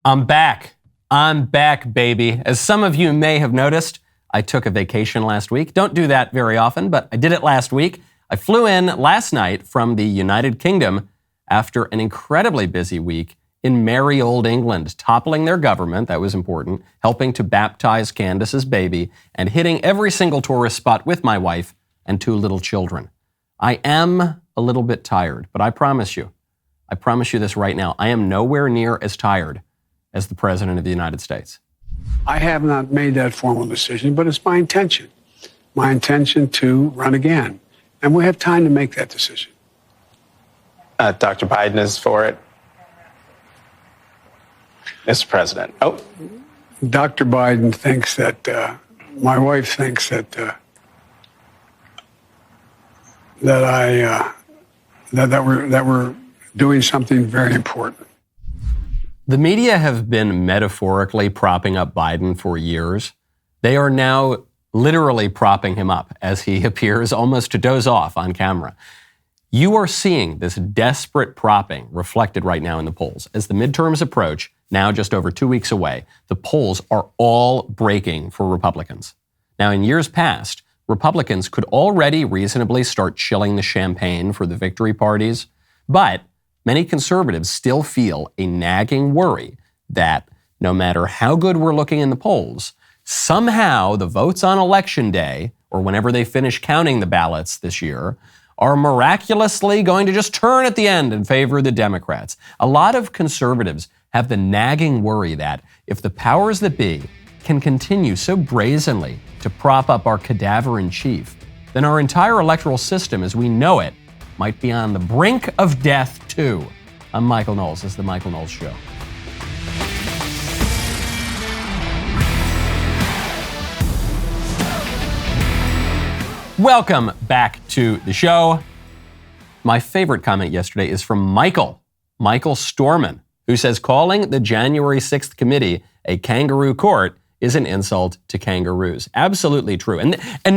I'm back. I'm back, baby. As some of you may have noticed, I took a vacation last week. Don't do that very often, but I did it last week. I flew in last night from the United Kingdom after an incredibly busy week in merry old England, toppling their government, that was important, helping to baptize Candace's baby, and hitting every single tourist spot with my wife and 2 little children. I am a little bit tired, but I promise you this right now, I am nowhere near as tired as the President of the United States. I have not made that formal decision, but it's my intention to run again. And we have time to make that decision. Dr. Biden is for it. Mr. President. Oh. Dr. Biden thinks that, my wife thinks that we're doing something very important. The media have been metaphorically propping up Biden for years. They are now literally propping him up as he appears almost to doze off on camera. You are seeing this desperate propping reflected right now in the polls. As the midterms approach, now just over 2 weeks away, the polls are all breaking for Republicans. Now, in years past, Republicans could already reasonably start chilling the champagne for the victory parties, but many conservatives still feel a nagging worry that no matter how good we're looking in the polls, somehow the votes on Election Day, or whenever they finish counting the ballots this year, are miraculously going to just turn at the end in favor of the Democrats. A lot of conservatives have the nagging worry that if the powers that be can continue so brazenly to prop up our cadaver-in-chief, then our entire electoral system as we know it might be on the brink of death, too. I'm Michael Knowles. This is The Michael Knowles Show. Welcome back to the show. My favorite comment yesterday is from Michael Storman, who says calling the January 6th committee a kangaroo court is an insult to kangaroos. Absolutely true. And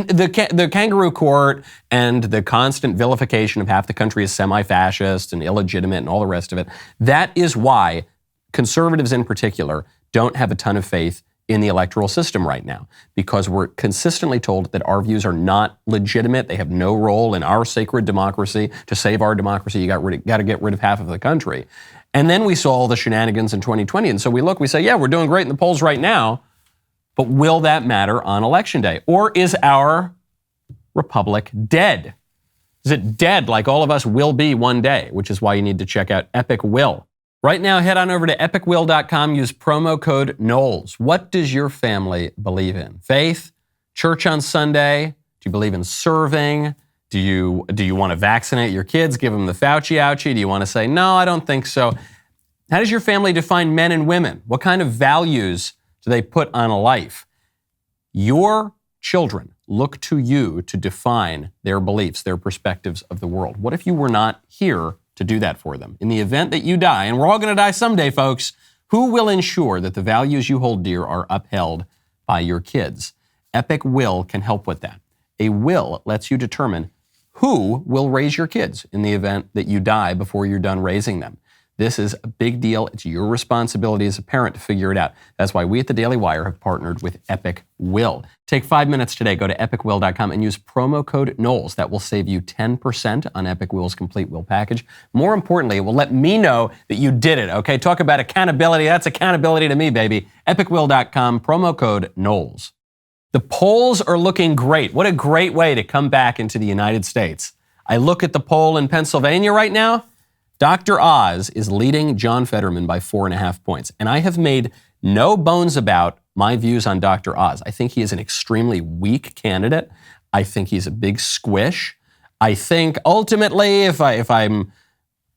the kangaroo court and the constant vilification of half the country as semi-fascist and illegitimate and all the rest of it, that is why conservatives in particular don't have a ton of faith in the electoral system right now, because we're consistently told that our views are not legitimate. They have no role in our sacred democracy. To save our democracy, you got to get rid of half of the country. And then we saw all the shenanigans in 2020. And so we say, yeah, we're doing great in the polls right now, but will that matter on Election Day? Or is our republic dead? Is it dead like all of us will be one day, which is why you need to check out Epic Will. Right now, head on over to epicwill.com, use promo code Knowles. What does your family believe in? Faith? Church on Sunday? Do you believe in serving? Do you want to vaccinate your kids, give them the Fauci ouchie? Do you want to say, no, I don't think so? How does your family define men and women? What kind of values do they put on a life? Your children look to you to define their beliefs, their perspectives of the world. What if you were not here to do that for them? In the event that you die, and we're all going to die someday, folks, who will ensure that the values you hold dear are upheld by your kids? Epic Will can help with that. A will lets you determine who will raise your kids in the event that you die before you're done raising them. This is a big deal. It's your responsibility as a parent to figure it out. That's why we at the DailyWire have partnered with Epic Will. Take 5 minutes today. Go to epicwill.com and use promo code Knowles. That will save you 10% on Epic Will's complete will package. More importantly, it will let me know that you did it, okay? Talk about accountability. That's accountability to me, baby. epicwill.com, promo code Knowles. The polls are looking great. What a great way to come back into the United States. I look at the poll in Pennsylvania right now. Dr. Oz is leading John Fetterman by 4.5 points. And I have made no bones about my views on Dr. Oz. I think he is an extremely weak candidate. I think he's a big squish. I think ultimately, if I'm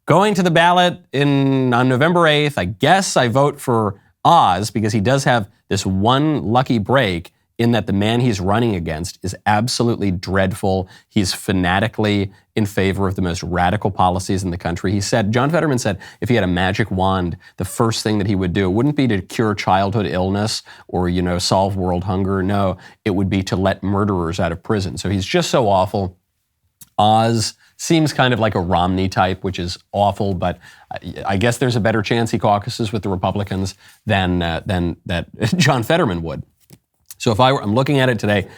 going to the ballot on November 8th, I guess I vote for Oz because he does have this one lucky break in that the man he's running against is absolutely dreadful. He's fanatically in favor of the most radical policies in the country. John Fetterman said, if he had a magic wand, the first thing that he would do wouldn't be to cure childhood illness or, solve world hunger. No, it would be to let murderers out of prison. So he's just so awful. Oz seems kind of like a Romney type, which is awful, but I guess there's a better chance he caucuses with the Republicans than that John Fetterman would. So I'm looking at it today,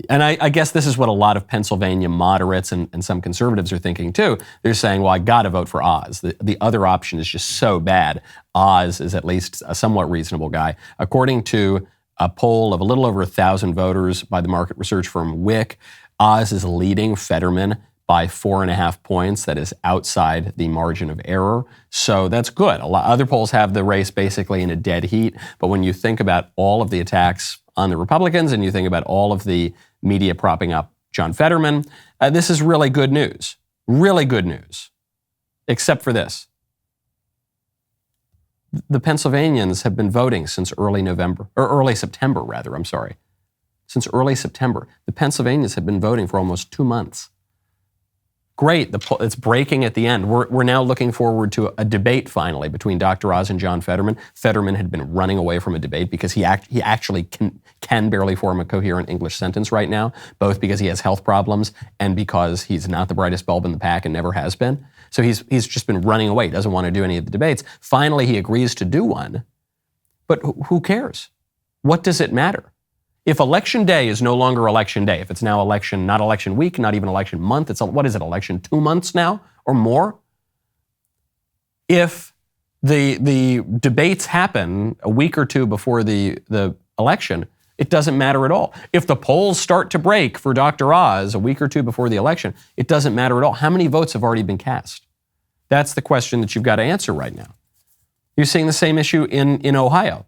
and I guess this is what a lot of Pennsylvania moderates and some conservatives are thinking too. They're saying, well, I got to vote for Oz. The other option is just so bad. Oz is at least a somewhat reasonable guy. According to a poll of a little over 1,000 voters by the market research firm Wick, Oz is leading Fetterman by 4.5 points. That is outside the margin of error. So that's good. Other polls have the race basically in a dead heat. But when you think about all of the attacks on the Republicans and you think about all of the media propping up John Fetterman, this is really good news. Really good news. Except for this. The Pennsylvanians have been voting since early September. Since early September. The Pennsylvanians have been voting for almost 2 months. Great, it's breaking at the end. We're now looking forward to a debate finally between Dr. Oz and John Fetterman. Fetterman had been running away from a debate because he actually can barely form a coherent English sentence right now, both because he has health problems and because he's not the brightest bulb in the pack and never has been. So he's just been running away, doesn't want to do any of the debates. Finally, he agrees to do one, but who cares? What does it matter? If election day is no longer election day, if it's now not election week, not even election month, what is it, election 2 months now or more? If the debates happen a week or two before the election, it doesn't matter at all. If the polls start to break for Dr. Oz a week or two before the election, it doesn't matter at all. How many votes have already been cast? That's the question that you've got to answer right now. You're seeing the same issue in Ohio.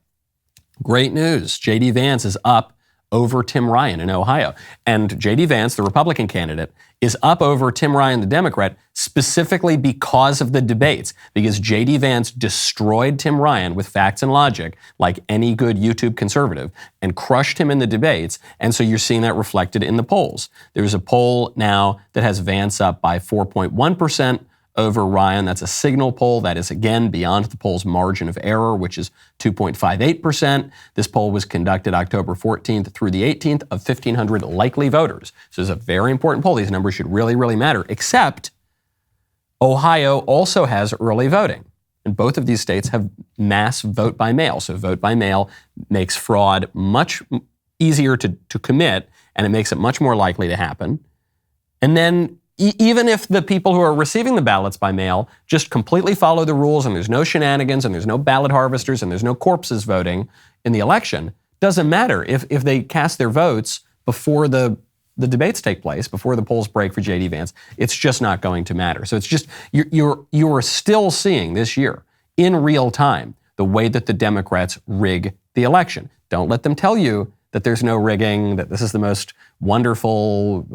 Great news. J.D. Vance is up over Tim Ryan in Ohio. And J.D. Vance, the Republican candidate, is up over Tim Ryan, the Democrat, specifically because of the debates, because J.D. Vance destroyed Tim Ryan with facts and logic, like any good YouTube conservative, and crushed him in the debates. And so you're seeing that reflected in the polls. There's a poll now that has Vance up by 4.1% over Ryan. That's a Signal poll. That is, again, beyond the poll's margin of error, which is 2.58%. This poll was conducted October 14th through the 18th of 1,500 likely voters. So it's a very important poll. These numbers should really, really matter, except Ohio also has early voting. And both of these states have mass vote by mail. So vote by mail makes fraud much easier to commit, and it makes it much more likely to happen. And then even if the people who are receiving the ballots by mail just completely follow the rules and there's no shenanigans and there's no ballot harvesters and there's no corpses voting in the election, doesn't matter if they cast their votes before the debates take place, before the polls break for J.D. Vance, it's just not going to matter. So it's just, you're still seeing this year in real time the way that the Democrats rig the election. Don't let them tell you that there's no rigging, that this is the most wonderful,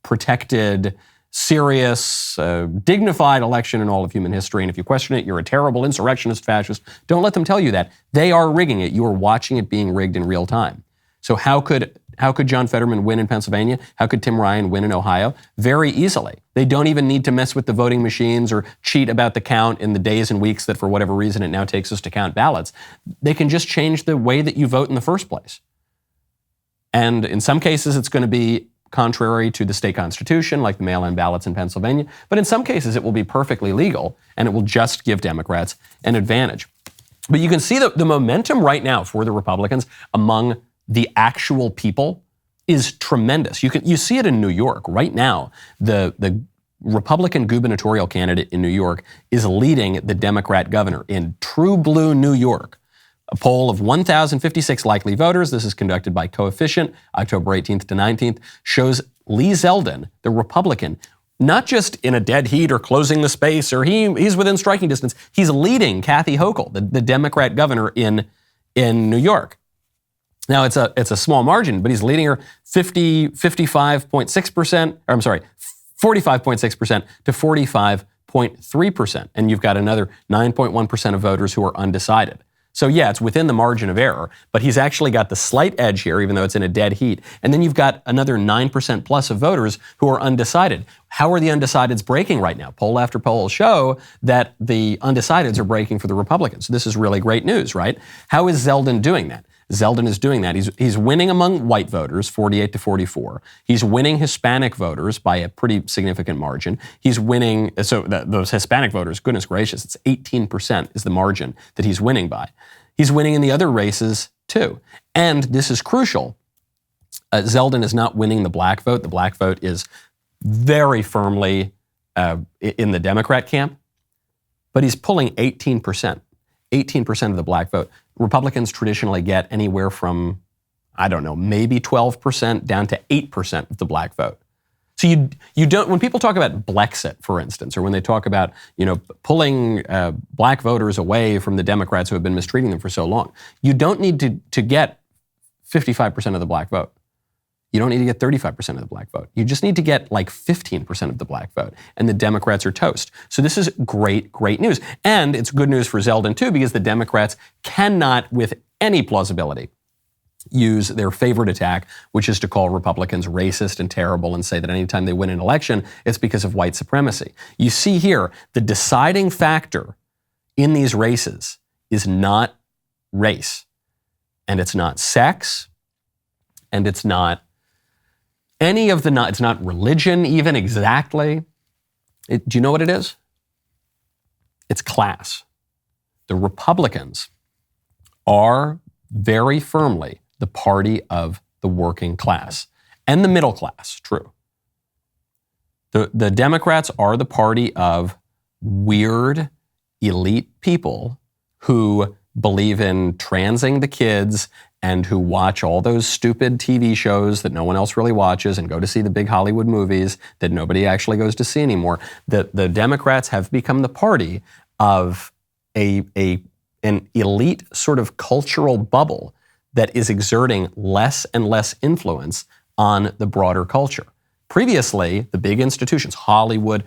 protected, serious, dignified election in all of human history. And if you question it, you're a terrible insurrectionist, fascist. Don't let them tell you that. They are rigging it. You are watching it being rigged in real time. So how could John Fetterman win in Pennsylvania? How could Tim Ryan win in Ohio? Very easily. They don't even need to mess with the voting machines or cheat about the count in the days and weeks that for whatever reason it now takes us to count ballots. They can just change the way that you vote in the first place. And in some cases, it's going to be contrary to the state constitution, like the mail-in ballots in Pennsylvania. But in some cases, it will be perfectly legal, and it will just give Democrats an advantage. But you can see the momentum right now for the Republicans among the actual people is tremendous. You see it in New York right now. The Republican gubernatorial candidate in New York is leading the Democrat governor in true blue New York. A poll of 1,056 likely voters, this is conducted by Coefficient, October 18th to 19th, shows Lee Zeldin, the Republican, not just in a dead heat or closing the space or he's within striking distance, he's leading Kathy Hochul, the Democrat governor in New York. Now, it's a small margin, but he's leading her 45.6% to 45.3%. And you've got another 9.1% of voters who are undecided. So yeah, it's within the margin of error, but he's actually got the slight edge here, even though it's in a dead heat. And then you've got another 9% plus of voters who are undecided. How are the undecideds breaking right now? Poll after poll show that the undecideds are breaking for the Republicans. This is really great news, right? How is Zeldin doing that? Zeldin is doing that. He's winning among white voters, 48 to 44. He's winning Hispanic voters by a pretty significant margin. He's winning, those Hispanic voters, goodness gracious, it's 18% is the margin that he's winning by. He's winning in the other races too. And this is crucial. Zeldin is not winning the black vote. The black vote is very firmly in the Democrat camp, but he's pulling 18%. 18% of the black vote. Republicans traditionally get anywhere from, I don't know, maybe 12% down to 8% of the black vote. So you don't, when people talk about Blexit, for instance, or when they talk about, pulling black voters away from the Democrats who have been mistreating them for so long, you don't need to get 55% of the black vote. You don't need to get 35% of the black vote. You just need to get like 15% of the black vote, and the Democrats are toast. So this is great, great news. And it's good news for Zeldin too, because the Democrats cannot, with any plausibility, use their favorite attack, which is to call Republicans racist and terrible and say that anytime they win an election, it's because of white supremacy. You see here, the deciding factor in these races is not race, and it's not sex, and it's not it's not religion even exactly. Do you know what it is? It's class. The Republicans are very firmly the party of the working class and the middle class, true. The Democrats are the party of weird, elite people who believe in transing the kids and who watch all those stupid TV shows that no one else really watches and go to see the big Hollywood movies that nobody actually goes to see anymore. The Democrats have become the party of an elite sort of cultural bubble that is exerting less and less influence on the broader culture. Previously, the big institutions, Hollywood,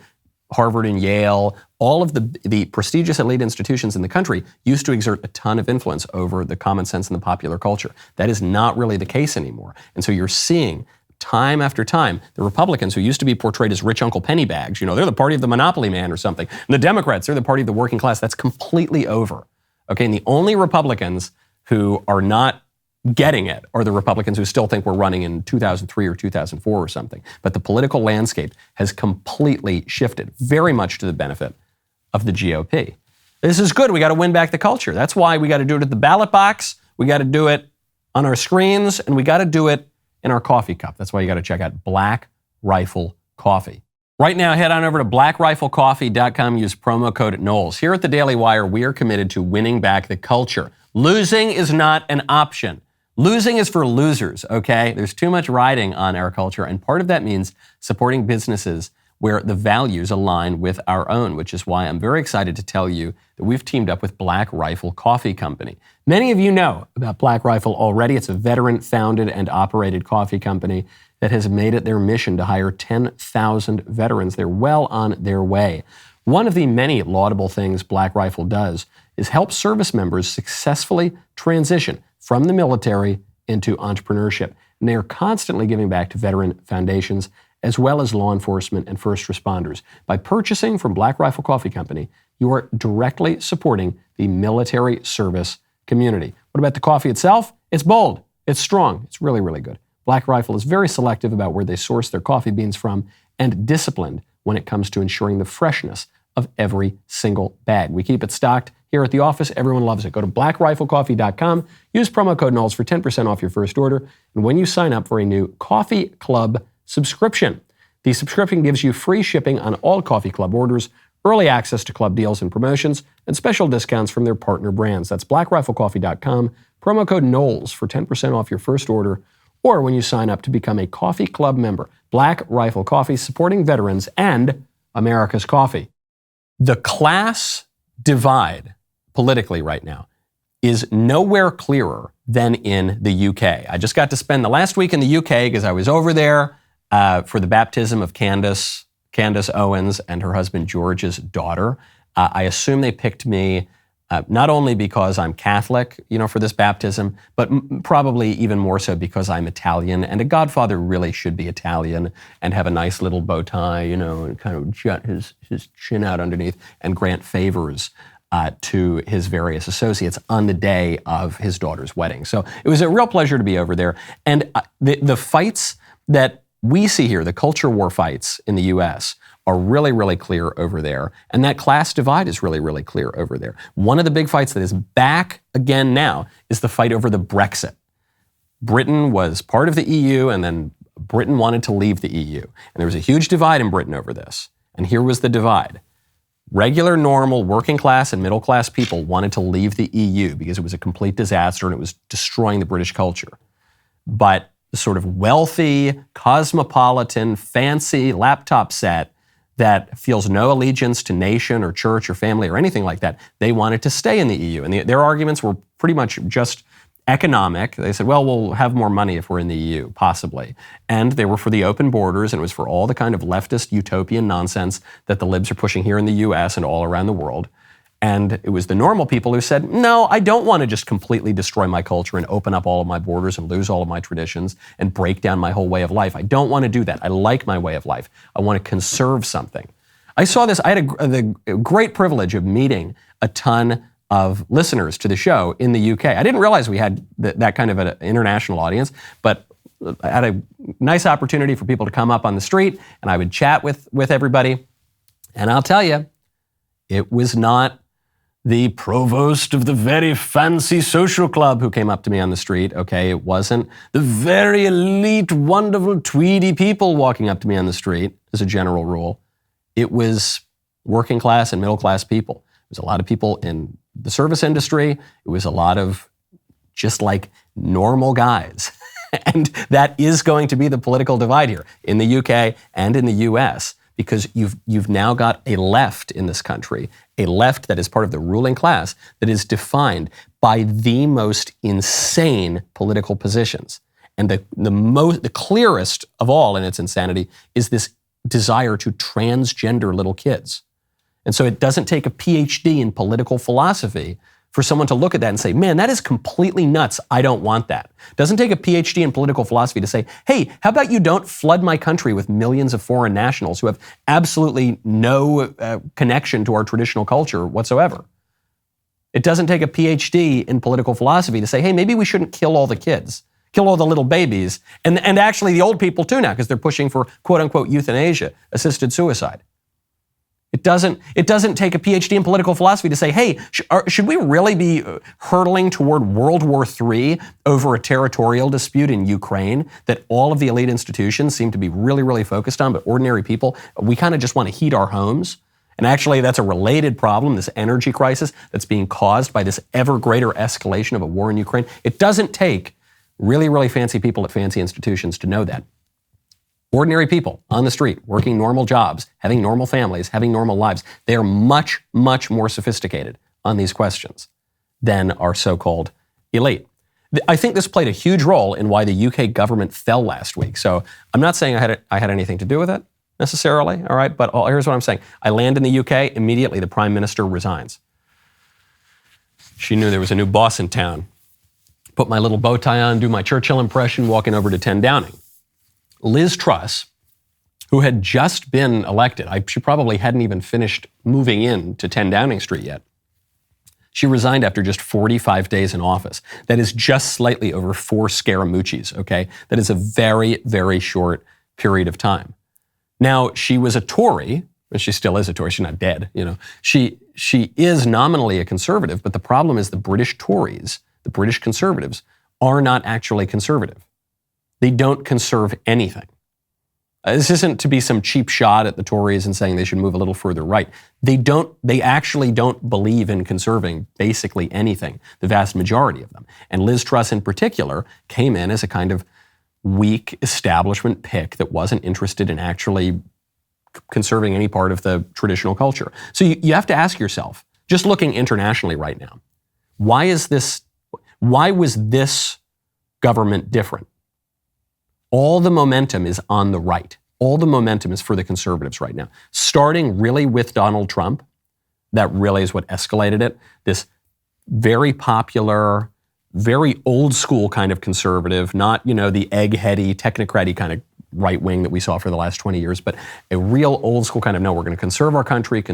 Harvard and Yale, all of the prestigious elite institutions in the country used to exert a ton of influence over the common sense and the popular culture. That is not really the case anymore. And so you're seeing time after time, the Republicans, who used to be portrayed as rich Uncle Pennybags, they're the party of the monopoly man or something. And the Democrats, they're the party of the working class. That's completely over. Okay, and the only Republicans who are not getting it are the Republicans who still think we're running in 2003 or 2004 or something. But the political landscape has completely shifted, very much to the benefit of the GOP. This is good. We got to win back the culture. That's why we got to do it at the ballot box. We got to do it on our screens, and we got to do it in our coffee cup. That's why you got to check out Black Rifle Coffee. Right now, head on over to blackriflecoffee.com. Use promo code Knowles. Here at the Daily Wire, we are committed to winning back the culture. Losing is not an option. Losing is for losers, okay? There's too much riding on our culture, and part of that means supporting businesses where the values align with our own, which is why I'm very excited to tell you that we've teamed up with Black Rifle Coffee Company. Many of you know about Black Rifle already. It's a veteran-founded and operated coffee company that has made it their mission to hire 10,000 veterans. They're well on their way. One of the many laudable things Black Rifle does is help service members successfully transition from the military into entrepreneurship. And they are constantly giving back to veteran foundations as well as law enforcement and first responders. By purchasing from Black Rifle Coffee Company, you are directly supporting the military service community. What about the coffee itself? It's bold, it's strong, it's really, really good. Black Rifle is very selective about where they source their coffee beans from and disciplined when it comes to ensuring the freshness of every single bag. We keep it stocked here at the office. Everyone loves it. Go to blackriflecoffee.com. Use promo code Knowles for 10% off your first order. And when you sign up for a new Coffee Club subscription, the subscription gives you free shipping on all Coffee Club orders, early access to club deals and promotions, and special discounts from their partner brands. That's blackriflecoffee.com. Promo code Knowles for 10% off your first order, or when you sign up to become a Coffee Club member. Black Rifle Coffee, supporting veterans and America's coffee. The class divide politically right now is nowhere clearer than in the UK. I just got to spend the last week in the UK because I was over there for the baptism of Candace Owens and her husband George's daughter. I assume they picked me Not only because I'm Catholic, for this baptism, but probably even more so because I'm Italian, and a godfather really should be Italian and have a nice little bow tie, and kind of jut his chin out underneath and grant favors to his various associates on the day of his daughter's wedding. So it was a real pleasure to be over there. And the fights that we see here, the culture war fights in the U.S., are really, really clear over there. And that class divide is really, really clear over there. One of the big fights that is back again now is the fight over the Brexit. Britain was part of the EU, and then Britain wanted to leave the EU. And there was a huge divide in Britain over this. And here was the divide. Regular, normal, working class and middle class people wanted to leave the EU because it was a complete disaster and it was destroying the British culture. But the sort of wealthy, cosmopolitan, fancy laptop set that feels no allegiance to nation or church or family or anything like that, they wanted to stay in the EU. And their arguments were pretty much just economic. They said, well, we'll have more money if we're in the EU, possibly. And they were for the open borders, and it was for all the kind of leftist utopian nonsense that the libs are pushing here in the US and all around the world. And it was the normal people who said, no, I don't want to just completely destroy my culture and open up all of my borders and lose all of my traditions and break down my whole way of life. I don't want to do that. I like my way of life. I want to conserve something. I saw this. I had the great privilege of meeting a ton of listeners to the show in the UK. I didn't realize we had that kind of an international audience, but I had a nice opportunity for people to come up on the street, and I would chat with everybody. And I'll tell you, it was not the provost of the very fancy social club who came up to me on the street, okay? It wasn't the very elite, wonderful, tweedy people walking up to me on the street, as a general rule. It was working class and middle class people. It was a lot of people in the service industry. It was a lot of just like normal guys. And that is going to be the political divide here in the UK and in the US. Because you've now got a left in this country, a left that is part of the ruling class that is defined by the most insane political positions. And the clearest of all in its insanity is this desire to transgender little kids. And so it doesn't take a PhD in political philosophy for someone to look at that and say, man, that is completely nuts. I don't want that. It doesn't take a PhD in political philosophy to say, hey, how about you don't flood my country with millions of foreign nationals who have absolutely no connection to our traditional culture whatsoever. It doesn't take a PhD in political philosophy to say, hey, maybe we shouldn't kill all the kids, kill all the little babies, and actually the old people too now, because they're pushing for quote unquote euthanasia, assisted suicide. It doesn't take a PhD in political philosophy to say, hey, should we really be hurtling toward World War III over a territorial dispute in Ukraine that all of the elite institutions seem to be really, really focused on, but ordinary people, we kind of just want to heat our homes? And actually, that's a related problem, this energy crisis that's being caused by this ever greater escalation of a war in Ukraine. It doesn't take really, really fancy people at fancy institutions to know that. Ordinary people on the street, working normal jobs, having normal families, having normal lives, they are much, much more sophisticated on these questions than our so-called elite. I think this played a huge role in why the UK government fell last week. So I'm not saying I had anything to do with it necessarily, all right? But here's what I'm saying. I land in the UK, immediately the Prime Minister resigns. She knew there was a new boss in town. Put my little bow tie on, do my Churchill impression, walking over to 10 Downing. Liz Truss, who had just been elected, she probably hadn't even finished moving in to 10 Downing Street yet. She resigned after just 45 days in office. That is just slightly over 4 Scaramucci's, okay? That is a very, very short period of time. Now, she was a Tory, and she still is a Tory, she's not dead, She is nominally a conservative, but the problem is the British Tories, the British conservatives, are not actually conservative. They don't conserve anything. This isn't to be some cheap shot at the Tories and saying they should move a little further right. They actually don't believe in conserving basically anything, the vast majority of them. And Liz Truss in particular came in as a kind of weak establishment pick that wasn't interested in actually conserving any part of the traditional culture. So you have to ask yourself, just looking internationally right now, why was this government different? All the momentum is on the right. All the momentum is for the conservatives right now. Starting really with Donald Trump, that really is what escalated it. This very popular, very old school kind of conservative, not, the eggheady, technocratic kind of right wing that we saw for the last 20 years, but a real old school kind of, no, we're going to conserve our country,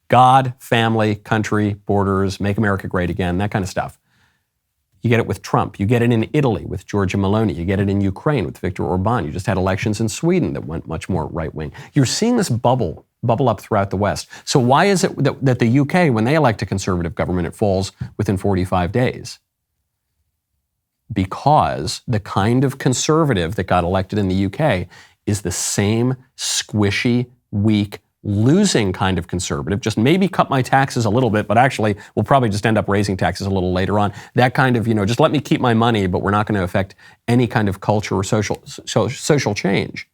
God, family, country, borders, make America great again, that kind of stuff. You get it with Trump. You get it in Italy with Giorgia Meloni. You get it in Ukraine with Viktor Orban. You just had elections in Sweden that went much more right-wing. You're seeing this bubble up throughout the West. So why is it that the UK, when they elect a conservative government, it falls within 45 days? Because the kind of conservative that got elected in the UK is the same squishy, weak, losing kind of conservative, just maybe cut my taxes a little bit, but actually we'll probably just end up raising taxes a little later on. That kind of, just let me keep my money, but we're not going to affect any kind of culture or social change.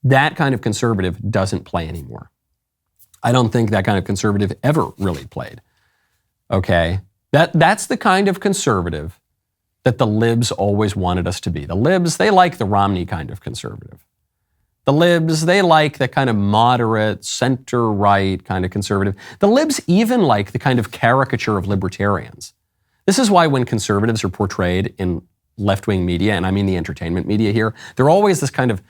That kind of conservative doesn't play anymore. I don't think that kind of conservative ever really played. Okay? That's the kind of conservative that the libs always wanted us to be. The libs, they like the Romney kind of conservative. The libs, they like the kind of moderate, center-right kind of conservative. The libs even like the kind of caricature of libertarians. This is why when conservatives are portrayed in left-wing media, and I mean the entertainment media here, they're always this kind of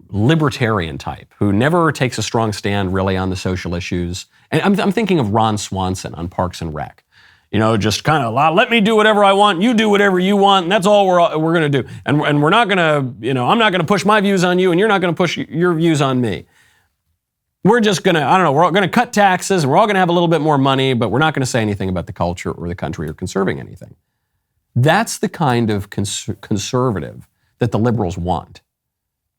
libertarian type who never takes a strong stand really on the social issues. And I'm thinking of Ron Swanson on Parks and Rec. Just kind of let me do whatever I want, you do whatever you want, and that's all we're going to do. And we're not going to, I'm not going to push my views on you, and you're not going to push your views on me. We're just going to, we're all going to cut taxes, and we're all going to have a little bit more money, but we're not going to say anything about the culture or the country or conserving anything. That's the kind of conservative that the liberals want,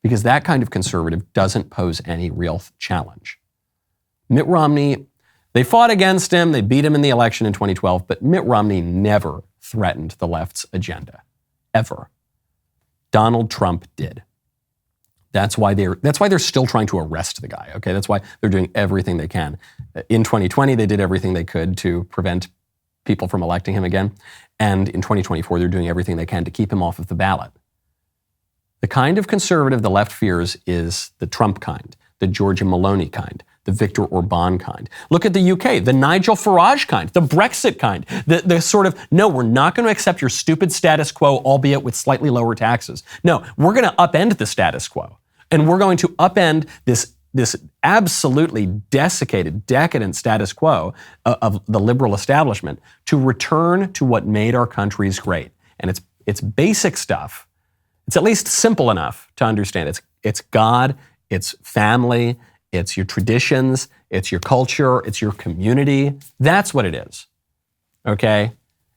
because that kind of conservative doesn't pose any real challenge. Mitt Romney, they fought against him, they beat him in the election in 2012, but Mitt Romney never threatened the left's agenda, ever. Donald Trump did. That's why they're still trying to arrest the guy, okay? That's why they're doing everything they can. In 2020, they did everything they could to prevent people from electing him again. And in 2024, they're doing everything they can to keep him off of the ballot. The kind of conservative the left fears is the Trump kind, the Giorgia Meloni kind, the Viktor Orban kind. Look at the UK, the Nigel Farage kind, the Brexit kind, the sort of, no, we're not going to accept your stupid status quo, albeit with slightly lower taxes. No, we're going to upend the status quo. And we're going to upend this absolutely desiccated, decadent status quo of the liberal establishment to return to what made our countries great. And it's basic stuff. It's at least simple enough to understand. It's God, it's family, it's your traditions, it's your culture, it's your community. That's what it is, okay?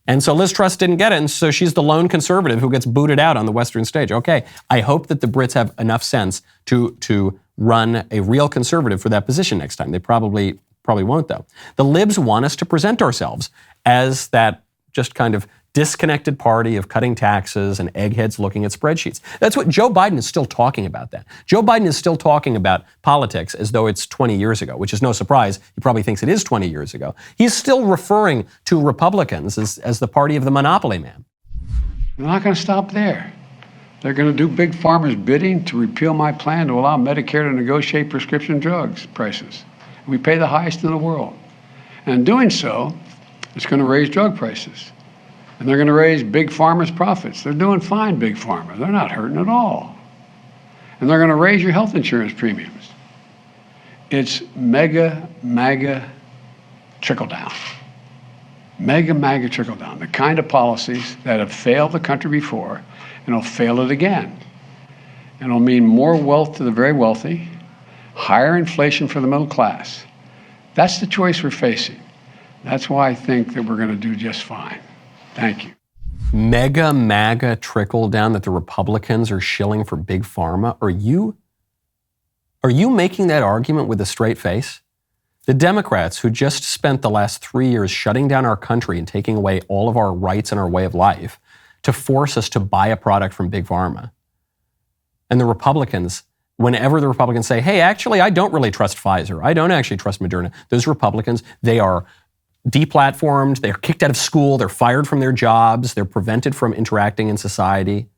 And so Liz Truss didn't get it, and so she's the lone conservative who gets booted out on the Western stage. Okay, I hope that the Brits have enough sense to run a real conservative for that position next time. They probably won't, though. The libs want us to present ourselves as that just kind of disconnected party of cutting taxes and eggheads looking at spreadsheets. That's what Joe Biden is still talking about that. Joe Biden is still talking about politics as though it's 20 years ago, which is no surprise. He probably thinks it is 20 years ago. He's still referring to Republicans as the party of the monopoly man. They're not going to stop there. They're going to do big pharma's bidding to repeal my plan to allow Medicare to negotiate prescription drugs prices. We pay the highest in the world. And in doing so, it's going to raise drug prices. And they're going to raise big pharma's profits. They're doing fine, big pharma. They're not hurting at all. And they're going to raise your health insurance premiums. It's mega, MAGA trickle-down. Mega, MAGA trickle-down. The kind of policies that have failed the country before and will fail it again. And it'll mean more wealth to the very wealthy, higher inflation for the middle class. That's the choice we're facing. That's why I think that we're going to do just fine. Thank you. Mega MAGA trickle down that the Republicans are shilling for big pharma. Are you making that argument with a straight face? The Democrats, who just spent the last 3 years shutting down our country and taking away all of our rights and our way of life to force us to buy a product from big pharma. And the Republicans, whenever the Republicans say, hey, actually, I don't really trust Pfizer. I don't actually trust Moderna. Those Republicans, they are deplatformed, they're kicked out of school, they're fired from their jobs, they're prevented from interacting in society.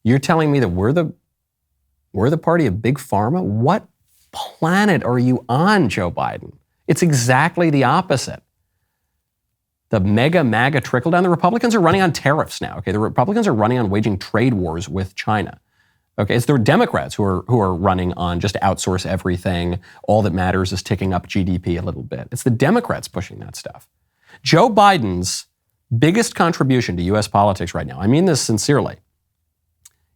You're telling me that we're the party of big pharma? What planet are you on, Joe Biden? It's exactly the opposite. the MAGA trickle-down. The Republicans are running on tariffs now, okay? The Republicans are running on waging trade wars with China. Okay, it's the Democrats who are running on just outsource everything. All that matters is ticking up GDP a little bit. It's the Democrats pushing that stuff. Joe Biden's biggest contribution to U.S. politics right now, I mean this sincerely,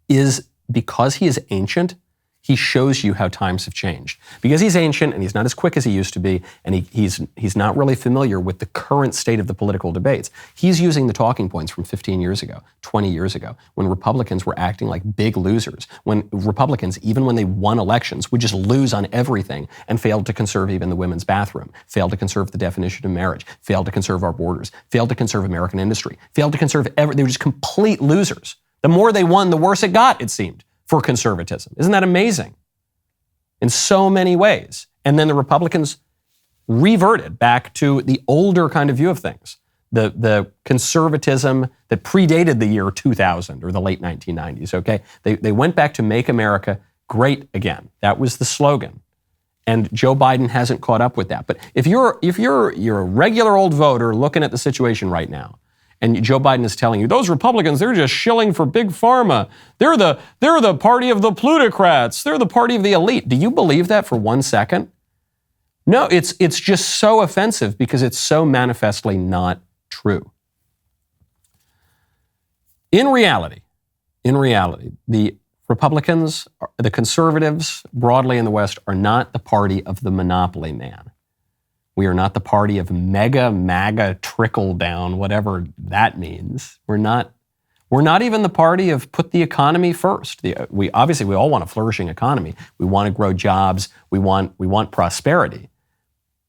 is because he is ancient, he shows you how times have changed. Because he's ancient and he's not as quick as he used to be, and he's not really familiar with the current state of the political debates. He's using the talking points from 15 years ago, 20 years ago, when Republicans were acting like big losers, when Republicans, even when they won elections, would just lose on everything and failed to conserve even the women's bathroom, failed to conserve the definition of marriage, failed to conserve our borders, failed to conserve American industry, failed to conserve they were just complete losers. The more they won, the worse it got, it seemed, for conservatism. Isn't that amazing? In so many ways. And then the Republicans reverted back to the older kind of view of things, the conservatism that predated the year 2000 or the late 1990s, okay? They went back to make America great again. That was the slogan. And Joe Biden hasn't caught up with that. But if you're a regular old voter looking at the situation right now, and Joe Biden is telling you, those Republicans, they're just shilling for big pharma. They're the party of the plutocrats. They're the party of the elite. Do you believe that for 1 second? No, it's just so offensive because it's so manifestly not true. In reality, the Republicans, the conservatives broadly in the West are not the party of the monopoly man. We are not the party of MAGA trickle-down, whatever that means. We're not even the party of put the economy first. We all want a flourishing economy. We want to grow jobs. We want prosperity.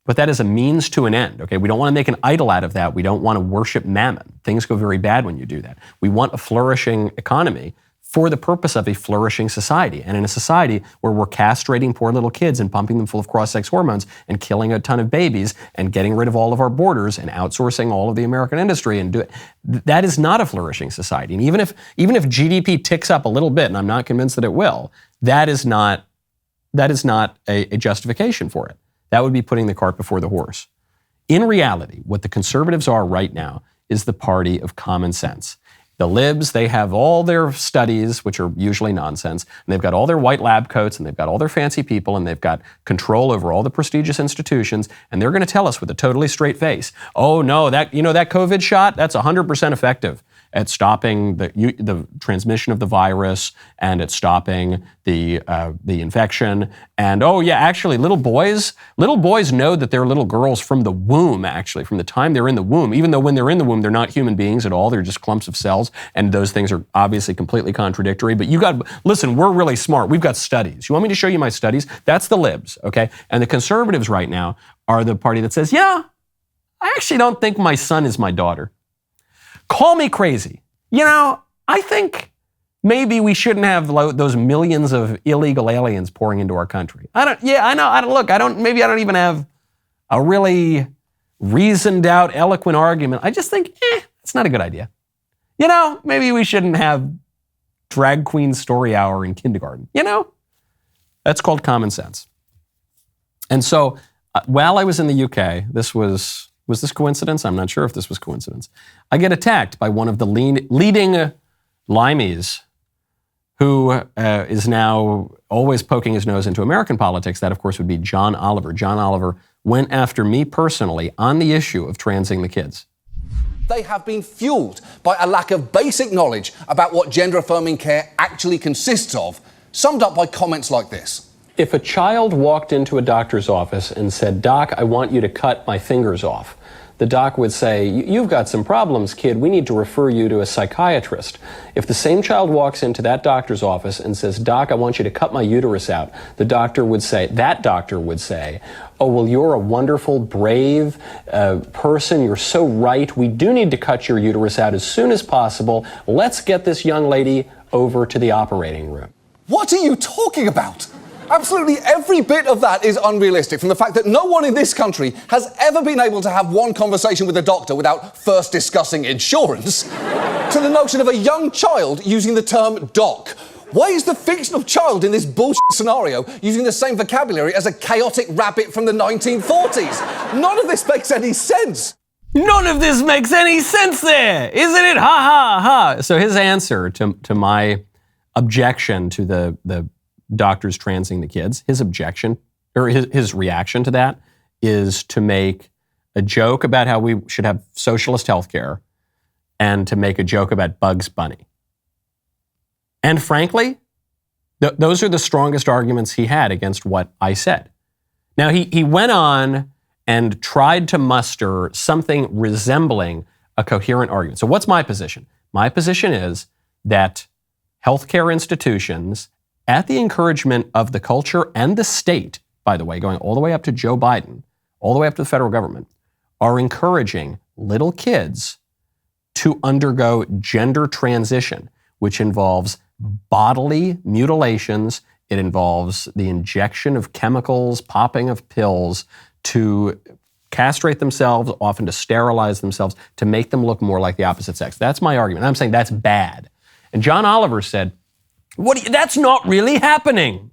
But that is a means to an end, okay? We don't want to make an idol out of that. We don't want to worship mammon. Things go very bad when you do that. We want a flourishing economy for the purpose of a flourishing society. And in a society where we're castrating poor little kids and pumping them full of cross-sex hormones and killing a ton of babies and getting rid of all of our borders and outsourcing all of the American industry that is not a flourishing society. And even if GDP ticks up a little bit, and I'm not convinced that it will, that is not a justification for it. That would be putting the cart before the horse. In reality, what the conservatives are right now is the party of common sense. The libs, they have all their studies, which are usually nonsense, and they've got all their white lab coats, and they've got all their fancy people, and they've got control over all the prestigious institutions, and they're going to tell us with a totally straight face, oh no, that COVID shot, that's 100% effective at stopping the transmission of the virus and at stopping the infection. And oh yeah, actually, little boys know that they're little girls from the womb, actually, from the time they're in the womb, even though when they're in the womb, they're not human beings at all. They're just clumps of cells. And those things are obviously completely contradictory. But listen, we're really smart. We've got studies. You want me to show you my studies? That's the libs, okay? And the conservatives right now are the party that says, yeah, I actually don't think my son is my daughter. Call me crazy. I think maybe we shouldn't have those millions of illegal aliens pouring into our country. Maybe I don't even have a really reasoned out, eloquent argument. I just think, it's not a good idea. Maybe we shouldn't have drag queen story hour in kindergarten. That's called common sense. And so while I was in the UK, was this coincidence? I'm not sure if this was coincidence. I get attacked by one of the leading limeys who is now always poking his nose into American politics. That, of course, would be John Oliver. John Oliver went after me personally on the issue of transing the kids. They have been fueled by a lack of basic knowledge about what gender-affirming care actually consists of, summed up by comments like this. If a child walked into a doctor's office and said, "Doc, I want you to cut my fingers off," the doc would say, "You've got some problems, kid. We need to refer you to a psychiatrist." If the same child walks into that doctor's office and says, "Doc, I want you to cut my uterus out," that doctor would say, "Oh, well, you're a wonderful, brave person. You're so right. We do need to cut your uterus out as soon as possible. Let's get this young lady over to the operating room." What are you talking about? Absolutely every bit of that is unrealistic, from the fact that no one in this country has ever been able to have one conversation with a doctor without first discussing insurance, to the notion of a young child using the term doc. Why is the fictional child in this bullshit scenario using the same vocabulary as a chaotic rabbit from the 1940s? None of this makes any sense. None of this makes any sense there, isn't it? Ha ha ha. So his answer to my objection to the doctors transing the kids, his objection, or his reaction to that is to make a joke about how we should have socialist healthcare and to make a joke about Bugs Bunny. And frankly, those are the strongest arguments he had against what I said. Now, he went on and tried to muster something resembling a coherent argument. So what's my position? My position is that healthcare institutions, at the encouragement of the culture and the state, by the way, going all the way up to Joe Biden, all the way up to the federal government, are encouraging little kids to undergo gender transition, which involves bodily mutilations. It involves the injection of chemicals, popping of pills to castrate themselves, often to sterilize themselves, to make them look more like the opposite sex. That's my argument. I'm saying that's bad. And John Oliver said, that's not really happening.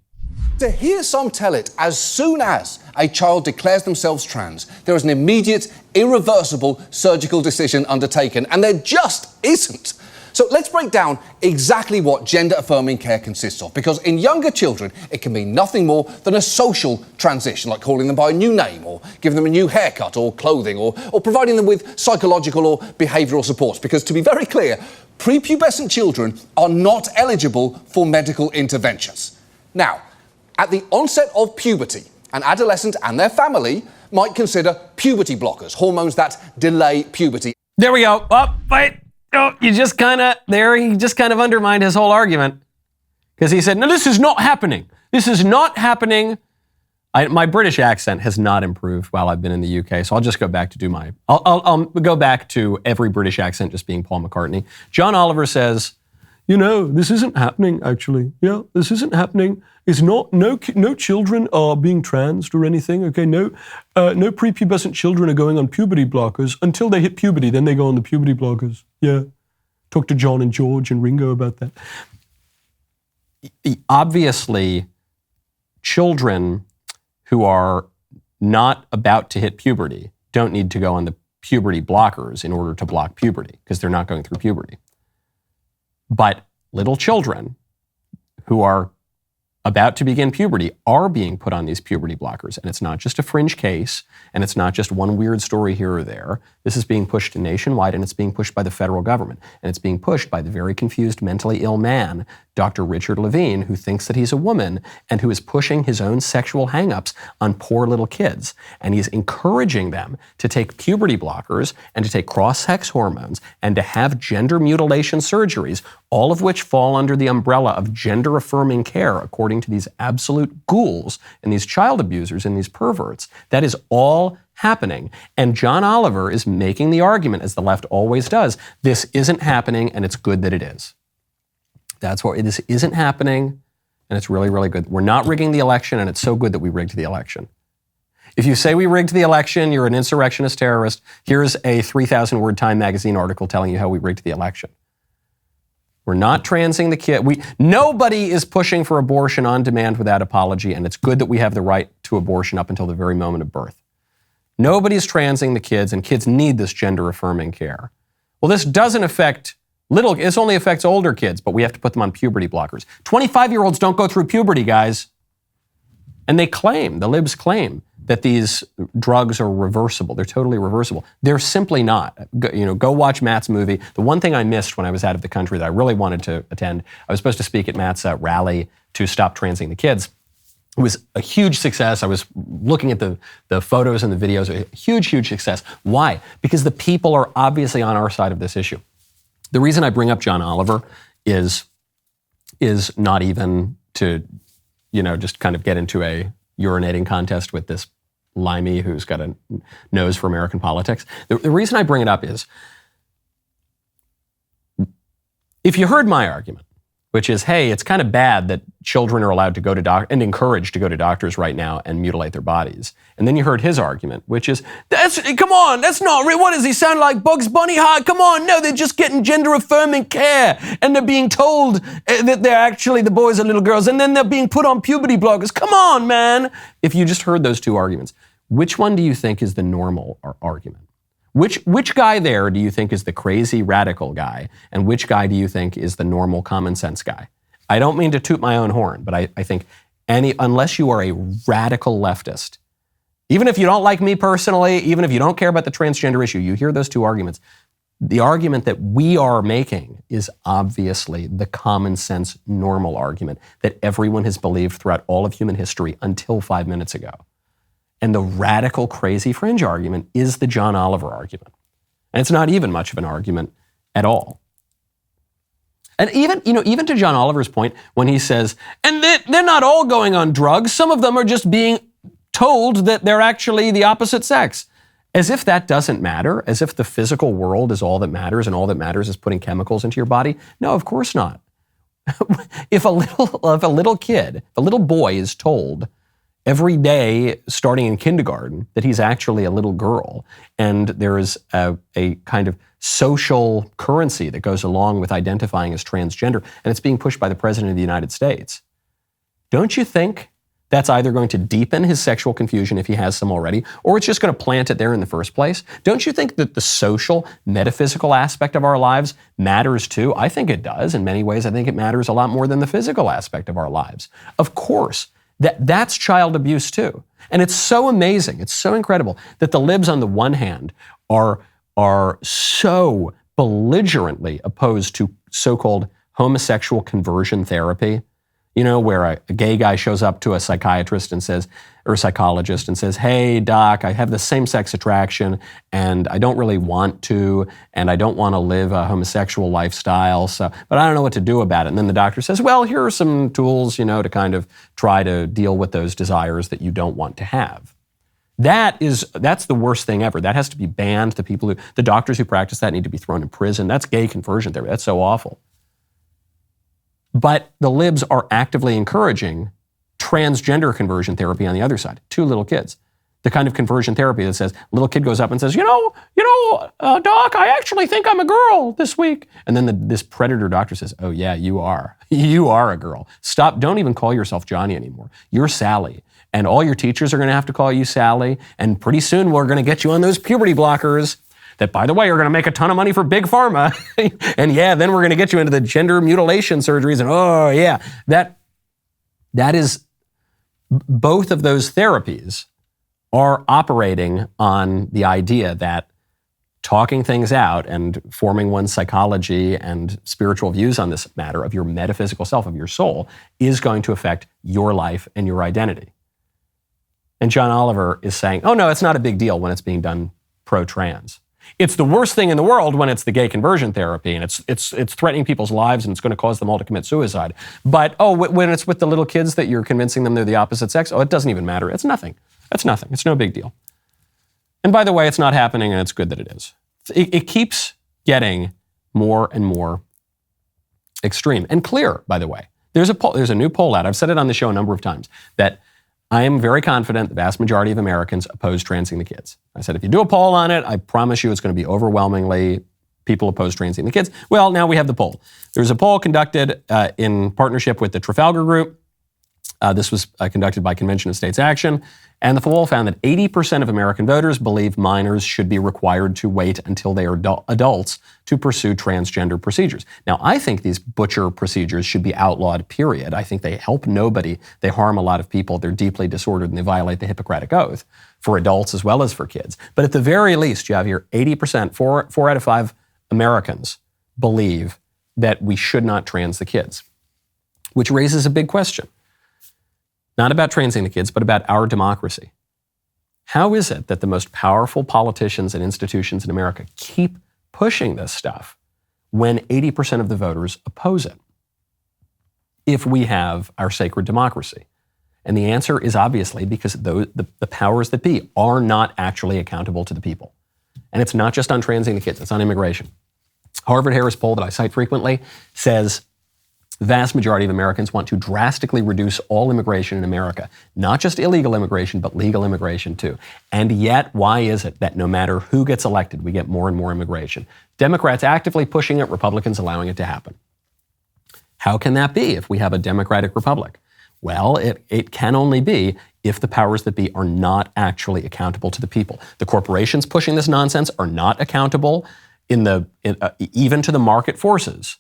To hear some tell it as soon as a child declares themselves trans, there is an immediate, irreversible surgical decision undertaken, and there just isn't. So let's break down exactly what gender-affirming care consists of, because in younger children, it can mean nothing more than a social transition, like calling them by a new name, or giving them a new haircut, or clothing, or providing them with psychological or behavioural supports. Because to be very clear, prepubescent children are not eligible for medical interventions. Now, at the onset of puberty, an adolescent and their family might consider puberty blockers, hormones that delay puberty. There we go. Oh, wait. Oh, he just kind of undermined his whole argument. Because he said, no, this is not happening. This is not happening. My British accent has not improved while I've been in the UK, so I'll just go back to I'll go back to every British accent just being Paul McCartney. John Oliver says, this isn't happening, actually. Yeah, this isn't happening. It's not, no children are being transed or anything, okay? No prepubescent children are going on puberty blockers until they hit puberty, then they go on the puberty blockers. Yeah. Talk to John and George and Ringo about that. Obviously, children who are not about to hit puberty don't need to go on the puberty blockers in order to block puberty, because they're not going through puberty. But little children who are about to begin puberty are being put on these puberty blockers. And it's not just a fringe case, and it's not just one weird story here or there. This is being pushed nationwide, and it's being pushed by the federal government. And it's being pushed by the very confused mentally ill man, Dr. Richard Levine, who thinks that he's a woman and who is pushing his own sexual hang-ups on poor little kids. And he's encouraging them to take puberty blockers and to take cross-sex hormones and to have gender mutilation surgeries, all of which fall under the umbrella of gender-affirming care, according to these absolute ghouls and these child abusers and these perverts. That is all happening. And John Oliver is making the argument, as the left always does, this isn't happening and it's good that it is. That's what this isn't happening, and it's really, really good. We're not rigging the election, and it's so good that we rigged the election. If you say we rigged the election, you're an insurrectionist terrorist. Here's a 3,000-word Time magazine article telling you how we rigged the election. We're not transing the kid. Nobody is pushing for abortion on demand without apology, and it's good that we have the right to abortion up until the very moment of birth. Nobody's transing the kids, and kids need this gender-affirming care. Well, this doesn't affect this only affects older kids, but we have to put them on puberty blockers. 25-year-olds don't go through puberty, guys. And the libs claim that these drugs are reversible. They're totally reversible. They're simply not. Go watch Matt's movie. The one thing I missed when I was out of the country that I really wanted to attend, I was supposed to speak at Matt's rally to stop transing the kids. It was a huge success. I was looking at the photos and the videos. A huge, huge success. Why? Because the people are obviously on our side of this issue. The reason I bring up John Oliver is not even to, just kind of get into a urinating contest with this limey who's got a nose for American politics. The reason I bring it up is, if you heard my argument, which is, hey, it's kind of bad that children are allowed to go to and encouraged to go to doctors right now and mutilate their bodies. And then you heard his argument, which is, come on, that's not real. What does he sound like, Bugs Bunny? Come on, no, they're just getting gender-affirming care. And they're being told that they're actually, the boys are little girls, and then they're being put on puberty blockers. Come on, man. If you just heard those two arguments, which one do you think is the normal argument? Which guy there do you think is the crazy radical guy, and which guy do you think is the normal common sense guy? I don't mean to toot my own horn, but I think unless you are a radical leftist, even if you don't like me personally, even if you don't care about the transgender issue, you hear those two arguments. The argument that we are making is obviously the common sense normal argument that everyone has believed throughout all of human history until 5 minutes ago. And the radical crazy fringe argument is the John Oliver argument. And it's not even much of an argument at all. And even to John Oliver's point, when he says, and they're not all going on drugs, some of them are just being told that they're actually the opposite sex. As if that doesn't matter, as if the physical world is all that matters and all that matters is putting chemicals into your body. No, of course not. If a little boy is told every day starting in kindergarten that he's actually a little girl, and there is a kind of social currency that goes along with identifying as transgender, and it's being pushed by the President of the United States, don't you think that's either going to deepen his sexual confusion if he has some already, or it's just going to plant it there in the first place? Don't you think that the social, metaphysical aspect of our lives matters too? I think it does. In many ways, I think it matters a lot more than the physical aspect of our lives. Of course, that's child abuse too. And it's so amazing, it's so incredible that the libs on the one hand are so belligerently opposed to so-called homosexual conversion therapy. You know, where a gay guy shows up to a psychiatrist and says, or a psychologist and says, hey, doc, I have the same-sex attraction and I don't really want to, and I don't want to live a homosexual lifestyle, but I don't know what to do about it. And then the doctor says, well, here are some tools, to kind of try to deal with those desires that you don't want to have. That's the worst thing ever. That has to be banned. The doctors who practice that need to be thrown in prison. That's gay conversion therapy. That's so awful. But the libs are actively encouraging transgender conversion therapy on the other side to little kids. The kind of conversion therapy that says, little kid goes up and says, doc, I actually think I'm a girl this week. And then this predator doctor says, oh yeah, you are. You are a girl. Stop, don't even call yourself Johnny anymore. You're Sally. And all your teachers are going to have to call you Sally. And pretty soon we're going to get you on those puberty blockers that, by the way, are going to make a ton of money for Big Pharma. And yeah, then we're going to get you into the gender mutilation surgeries. And oh yeah, that is, both of those therapies are operating on the idea that talking things out and forming one's psychology and spiritual views on this matter of your metaphysical self, of your soul, is going to affect your life and your identity. And John Oliver is saying, oh no, it's not a big deal when it's being done pro-trans. It's the worst thing in the world when it's the gay conversion therapy, and it's threatening people's lives and it's going to cause them all to commit suicide. But when it's with the little kids that you're convincing them they're the opposite sex, it doesn't even matter. It's nothing. It's nothing. It's no big deal. And by the way, it's not happening, and it's good that it is. It keeps getting more and more extreme and clear. By the way, there's a new poll out. I've said it on the show a number of times that I am very confident the vast majority of Americans oppose transing the kids. I said, if you do a poll on it, I promise you it's going to be overwhelmingly people oppose transing the kids. Well, now we have the poll. There's a poll conducted in partnership with the Trafalgar Group. This was conducted by Convention of States Action. And the poll found that 80% of American voters believe minors should be required to wait until they are adults to pursue transgender procedures. Now, I think these butcher procedures should be outlawed, period. I think they help nobody. They harm a lot of people. They're deeply disordered, and they violate the Hippocratic Oath for adults as well as for kids. But at the very least, you have here 80%, 4 out of 5 Americans believe that we should not trans the kids, which raises a big question. Not about transing the kids, but about our democracy. How is it that the most powerful politicians and institutions in America keep pushing this stuff when 80% of the voters oppose it, if we have our sacred democracy? And the answer is obviously because the powers that be are not actually accountable to the people. And it's not just on transing the kids, it's on immigration. Harvard-Harris poll that I cite frequently says the vast majority of Americans want to drastically reduce all immigration in America. Not just illegal immigration, but legal immigration too. And yet, why is it that no matter who gets elected, we get more and more immigration? Democrats actively pushing it, Republicans allowing it to happen. How can that be if we have a democratic republic? Well, it can only be if the powers that be are not actually accountable to the people. The corporations pushing this nonsense are not accountable even to the market forces,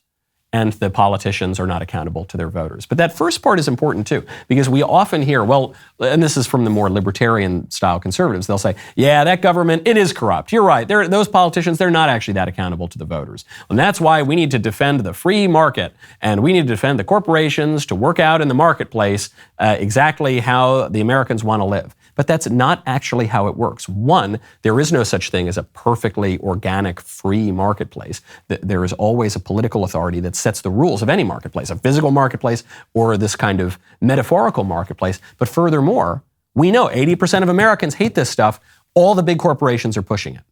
and the politicians are not accountable to their voters. But that first part is important too, because we often hear, well, and this is from the more libertarian style conservatives, they'll say, yeah, that government, it is corrupt. You're right. Those politicians, they're not actually that accountable to the voters. And that's why we need to defend the free market, and we need to defend the corporations to work out in the marketplace exactly how the Americans want to live. But that's not actually how it works. One, there is no such thing as a perfectly organic, free marketplace. There is always a political authority that sets the rules of any marketplace, a physical marketplace or this kind of metaphorical marketplace. But furthermore, we know 80% of Americans hate this stuff. All the big corporations are pushing it.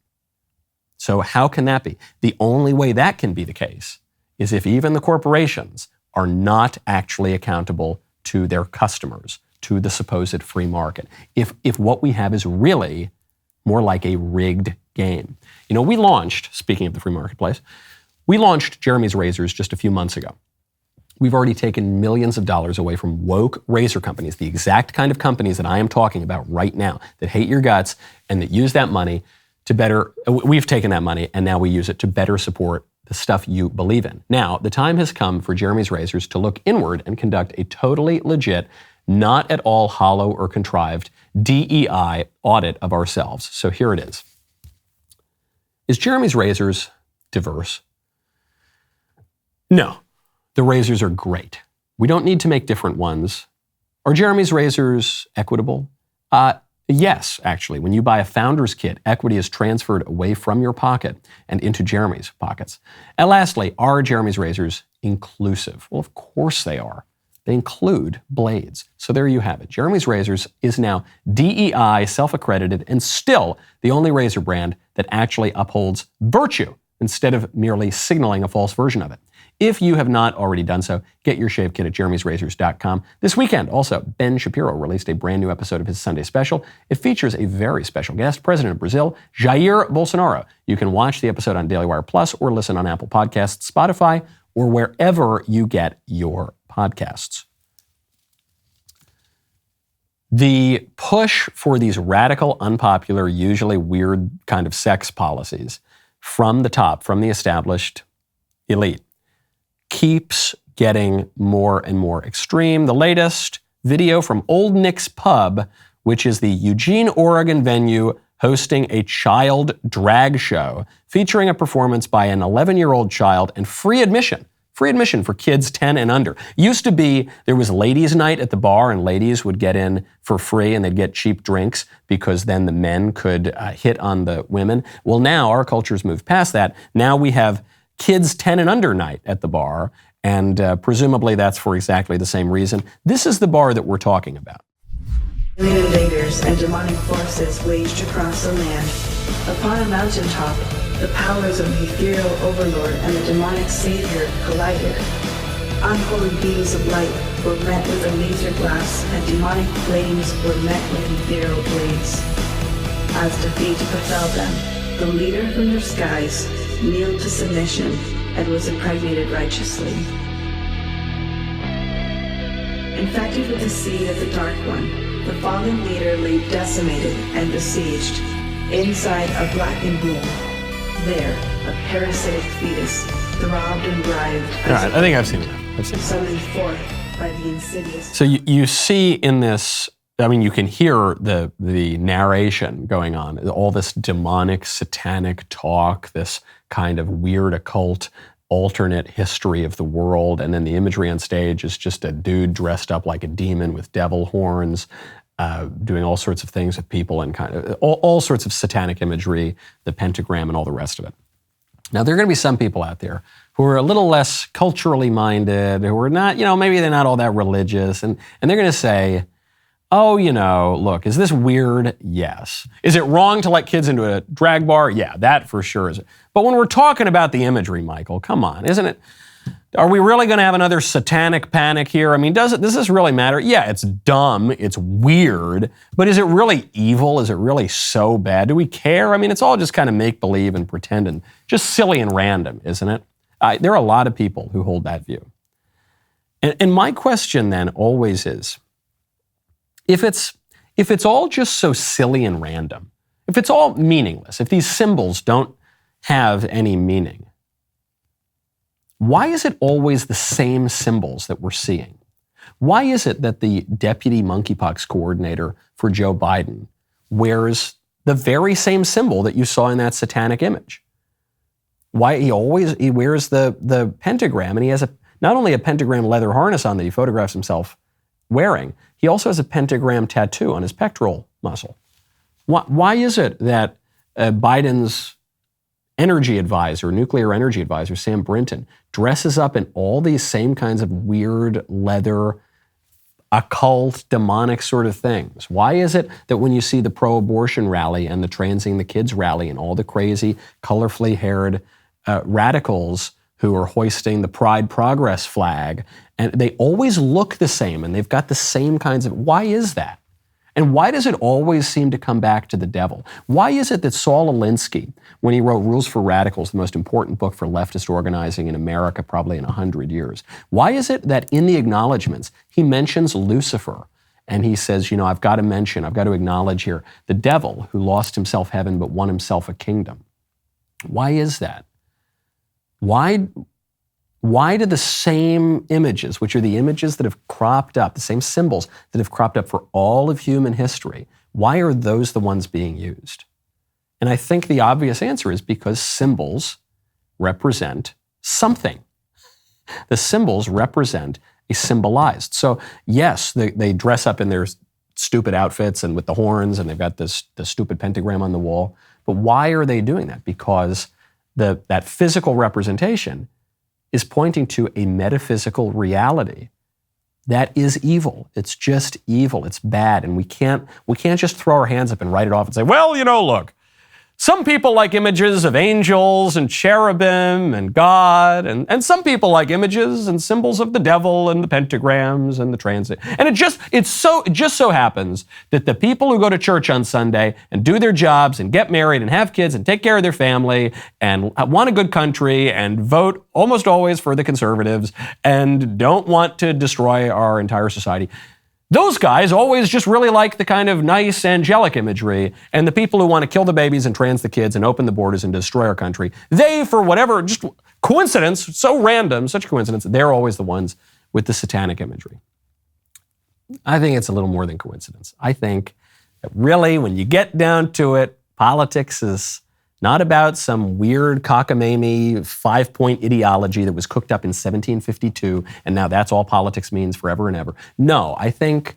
So how can that be? The only way that can be the case is if even the corporations are not actually accountable to their customers, to the supposed free market. If what we have is really more like a rigged game. You know, we launched, speaking of the free marketplace, we launched Jeremy's Razors just a few months ago. We've already taken millions of dollars away from woke razor companies, the exact kind of companies that I am talking about right now, that hate your guts and that use that money to better, we've taken that money and now we use it to better support the stuff you believe in. Now, the time has come for Jeremy's Razors to look inward and conduct a totally legit, not at all hollow or contrived DEI audit of ourselves. So here it is. Is Jeremy's Razors diverse? No. The razors are great. We don't need to make different ones. Are Jeremy's Razors equitable? Yes, actually. When you buy a founder's kit, equity is transferred away from your pocket and into Jeremy's pockets. And lastly, are Jeremy's Razors inclusive? Well, of course they are. They include blades. So there you have it. Jeremy's Razors is now DEI self-accredited and still the only razor brand that actually upholds virtue instead of merely signaling a false version of it. If you have not already done so, get your shave kit at jeremysrazors.com. This weekend, also, Ben Shapiro released a brand new episode of his Sunday special. It features a very special guest, President of Brazil, Jair Bolsonaro. You can watch the episode on DailyWire Plus or listen on Apple Podcasts, Spotify, or wherever you get your podcasts. The push for these radical, unpopular, usually weird kind of sex policies from the top, from the established elite, keeps getting more and more extreme. The latest video from Old Nick's Pub, which is the Eugene, Oregon venue hosting a child drag show featuring a performance by an 11-year-old child and free admission for kids 10 and under. Used to be, there was ladies' night at the bar and ladies would get in for free and they'd get cheap drinks because then the men could hit on the women. Well, now our culture's moved past that. Now we have kids 10 and under night at the bar, and presumably that's for exactly the same reason. This is the bar that we're talking about. Alien invaders and demonic forces waged across the land. Upon a mountaintop, the powers of the ethereal overlord and the demonic savior collided. Unholy beams of light were met with a laser glass, and demonic flames were met with ethereal blades. As defeat befell them, the leader from their skies kneeled to submission and was impregnated righteously. Infected with the seed of the Dark One, the fallen leader lay decimated and besieged. Inside a blackened womb, there, a parasitic fetus throbbed and writhed. All right, I think I've seen that. Summoned forth by the insidious. So you see in this, I mean, you can hear the narration going on, all this demonic, satanic talk, this kind of weird occult alternate history of the world, and then the imagery on stage is just a dude dressed up like a demon with devil horns, doing all sorts of things with people and kind of all sorts of satanic imagery, the pentagram and all the rest of it. Now, there are going to be some people out there who are a little less culturally minded, who are not, maybe they're not all that religious, and they're going to say, oh, look, is this weird? Yes. Is it wrong to let kids into a drag bar? Yeah, that for sure is it. But when we're talking about the imagery, Michael, come on, isn't it? Are we really going to have another satanic panic here? I mean, does this really matter? Yeah, it's dumb, it's weird, but is it really evil? Is it really so bad? Do we care? I mean, it's all just kind of make-believe and pretend and just silly and random, isn't it? There are a lot of people who hold that view. And my question then always is, if if it's all just so silly and random, if it's all meaningless, if these symbols don't have any meaning, why is it always the same symbols that we're seeing? Why is it that the deputy monkeypox coordinator for Joe Biden wears the very same symbol that you saw in that satanic image? Why he wears the pentagram, and he has not only a pentagram leather harness on that he photographs himself wearing, he also has a pentagram tattoo on his pectoral muscle. Why is it that Biden's nuclear energy advisor, Sam Brinton, dresses up in all these same kinds of weird leather, occult, demonic sort of things? Why is it that when you see the pro-abortion rally and the transing the kids rally and all the crazy, colorfully haired radicals who are hoisting the Pride Progress flag, and they always look the same and they've got the same kinds of, why is that? And why does it always seem to come back to the devil? Why is it that Saul Alinsky, when he wrote Rules for Radicals, the most important book for leftist organizing in America probably in 100 years, why is it that in the acknowledgments he mentions Lucifer and he says, I've got to acknowledge here the devil who lost himself heaven but won himself a kingdom? Why is that? Why do the same images, which are the images that have cropped up, the same symbols that have cropped up for all of human history, why are those the ones being used? And I think the obvious answer is because symbols represent something. The symbols represent a symbolized. So yes, they dress up in their stupid outfits and with the horns, and they've got the stupid pentagram on the wall. But why are they doing that? Because that physical representation is pointing to a metaphysical reality that is evil. It's just evil. It's bad. And we can't just throw our hands up and write it off and say, well, look, some people like images of angels and cherubim and God, and some people like images and symbols of the devil and the pentagrams and the transit. And it just so happens that the people who go to church on Sunday and do their jobs and get married and have kids and take care of their family and want a good country and vote almost always for the conservatives and don't want to destroy our entire society, those guys always just really like the kind of nice angelic imagery, and the people who want to kill the babies and trans the kids and open the borders and destroy our country, they, for whatever, just coincidence, so random, such a coincidence, they're always the ones with the satanic imagery. I think it's a little more than coincidence. I think that really, when you get down to it, politics is not about some weird cockamamie 5-point ideology that was cooked up in 1752, and now that's all politics means forever and ever. No, I think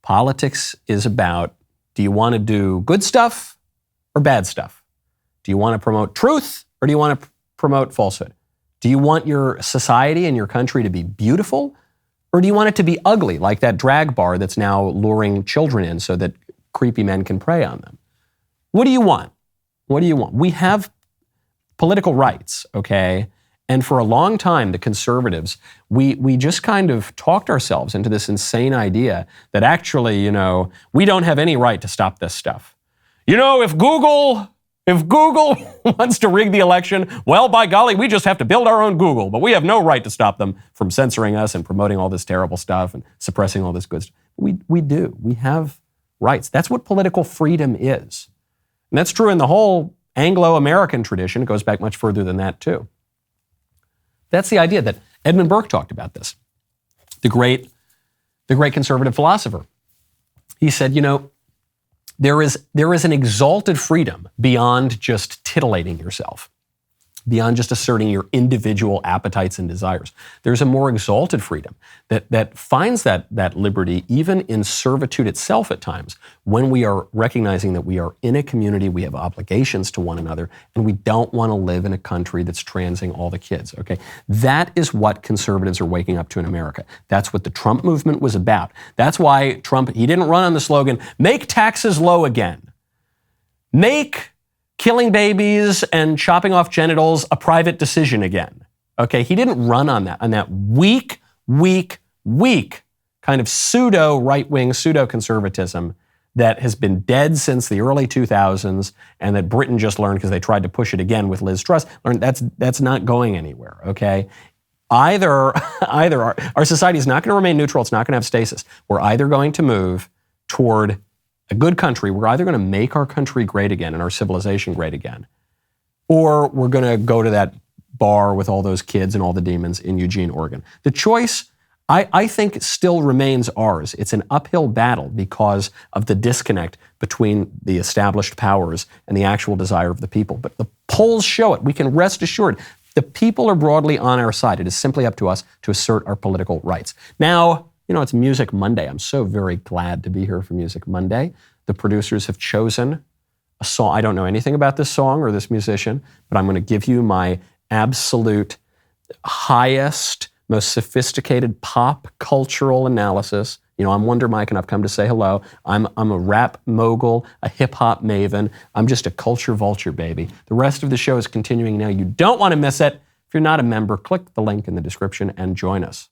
politics is about, do you want to do good stuff or bad stuff? Do you want to promote truth or do you want to promote falsehood? Do you want your society and your country to be beautiful, or do you want it to be ugly, like that drag bar that's now luring children in so that creepy men can prey on them? What do you want? What do you want? We have political rights, okay? And for a long time, the conservatives, we just kind of talked ourselves into this insane idea that actually, we don't have any right to stop this stuff. If Google wants to rig the election, well, by golly, we just have to build our own Google, but we have no right to stop them from censoring us and promoting all this terrible stuff and suppressing all this good stuff. We do. We have rights. That's what political freedom is. And that's true in the whole Anglo-American tradition. It goes back much further than that, too. That's the idea that Edmund Burke talked about this, the great conservative philosopher. He said, there is an exalted freedom beyond just titillating yourself, beyond just asserting your individual appetites and desires. There's a more exalted freedom that finds that liberty even in servitude itself at times, when we are recognizing that we are in a community, we have obligations to one another, and we don't want to live in a country that's transing all the kids, okay? That is what conservatives are waking up to in America. That's what the Trump movement was about. That's why Trump, he didn't run on the slogan, make taxes low again. Make killing babies and chopping off genitals a private decision again. Okay, he didn't run on that weak kind of pseudo right-wing, pseudo conservatism that has been dead since the early 2000s, and that Britain just learned because they tried to push it again with Liz Truss. Learned that's not going anywhere. Okay, either our society is not going to remain neutral. It's not going to have stasis. We're either going to move toward a good country, we're either going to make our country great again and our civilization great again, or we're going to go to that bar with all those kids and all the demons in Eugene, Oregon. The choice, I think, still remains ours. It's an uphill battle because of the disconnect between the established powers and the actual desire of the people. But the polls show it. We can rest assured. The people are broadly on our side. It is simply up to us to assert our political rights. Now, it's Music Monday. I'm so very glad to be here for Music Monday. The producers have chosen a song. I don't know anything about this song or this musician, but I'm going to give you my absolute highest, most sophisticated pop cultural analysis. I'm Wonder Mike, and I've come to say hello. I'm a rap mogul, a hip-hop maven. I'm just a culture vulture, baby. The rest of the show is continuing now. You don't want to miss it. If you're not a member, click the link in the description and join us.